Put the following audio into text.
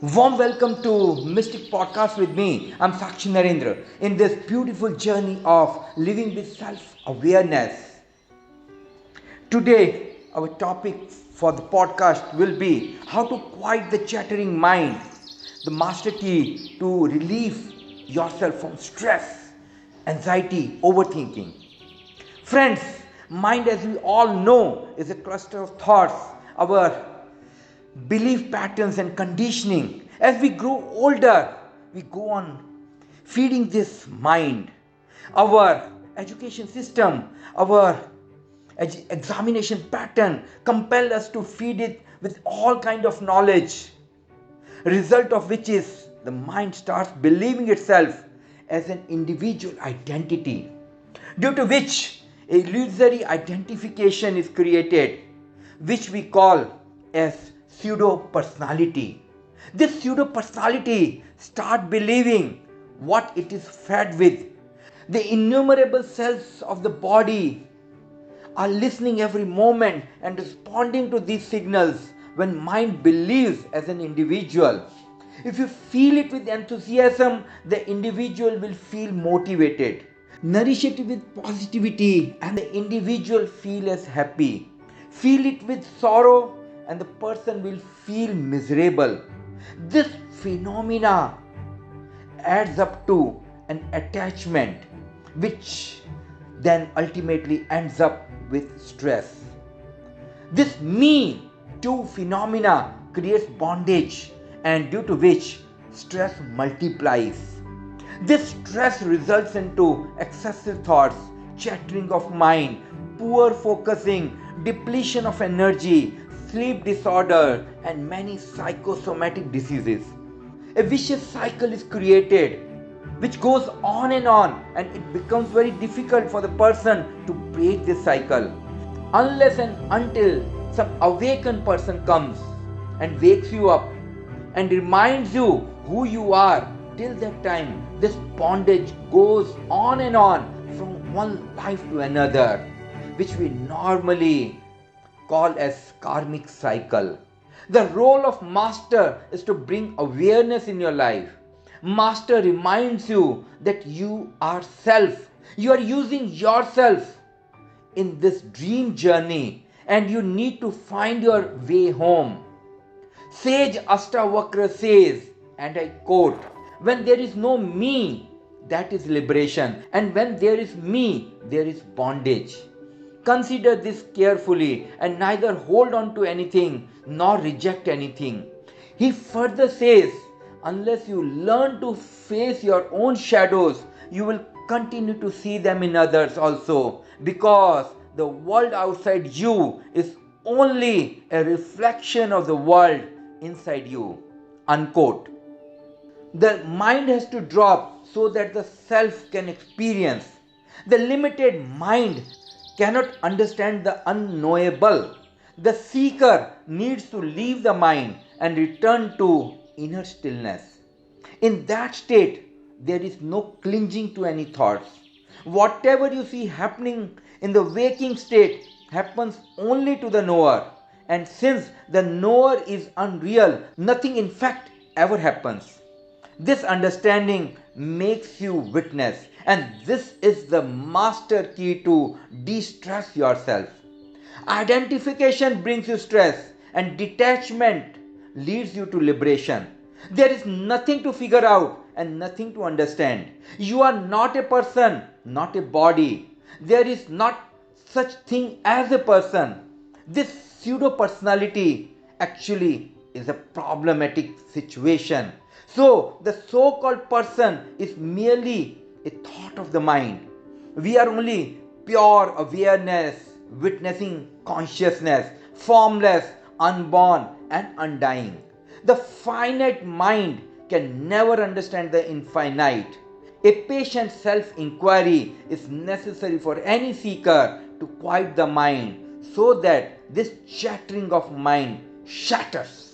Warm welcome to Mystic Podcast with me. I'm Sakshi Narendra in this beautiful journey of living with self awareness. Today, our topic for the podcast will be how to quiet the chattering mind, the master key to relieve yourself from stress, anxiety, overthinking. Friends, mind, as we all know, is a cluster of thoughts, our belief patterns and conditioning. As we grow older, we go on feeding this mind. Our education system, our examination pattern compel us to feed it with all kind of knowledge. Result of which is the mind starts believing itself as an individual identity, due to which illusory identification is created, which we call as pseudo personality. This pseudo personality start believing what it is fed with. The innumerable cells of the body are listening every moment and responding to these signals when mind believes as an individual. If you feel it with enthusiasm, the individual will feel motivated. Nourish it with positivity and the individual feel as happy. Feel it with sorrow and the person will feel miserable. This phenomena adds up to an attachment which then ultimately ends up with stress. This me too phenomena creates bondage, and due to which stress multiplies. This stress results into excessive thoughts, chattering of mind, poor focusing, depletion of energy, sleep disorder, and many psychosomatic diseases. A vicious cycle is created which goes on, and it becomes very difficult for the person to break this cycle unless and until some awakened person comes and wakes you up and reminds you who you are. Till that time, this bondage goes on from one life to another, which we normally call as karmic cycle. The role of master is to bring awareness in your life. Master reminds you that you are self. You are using yourself in this dream journey and you need to find your way home. Sage Ashtavakra says, and I quote, when there is no me, that is liberation, and when there is me, there is bondage. Consider this carefully and neither hold on to anything nor reject anything. He further says, unless you learn to face your own shadows, you will continue to see them in others also, because the world outside you is only a reflection of the world inside you. Unquote. The mind has to drop so that the self can experience. The limited mind cannot understand the unknowable. The seeker needs to leave the mind and return to inner stillness. In that state, there is no clinging to any thoughts. Whatever you see happening in the waking state happens only to the knower. And since the knower is unreal, nothing in fact ever happens. This understanding makes you witness, and this is the master key to de-stress yourself. Identification brings you stress, and detachment leads you to liberation. There is nothing to figure out and nothing to understand. You are not a person, not a body. There is not such thing as a person. This pseudo personality actually is a problematic situation. So, the so called person is merely a thought of the mind. We are only pure awareness, witnessing consciousness, formless, unborn, and undying. The finite mind can never understand the infinite. A patient self inquiry is necessary for any seeker to quiet the mind so that this chattering of mind shatters.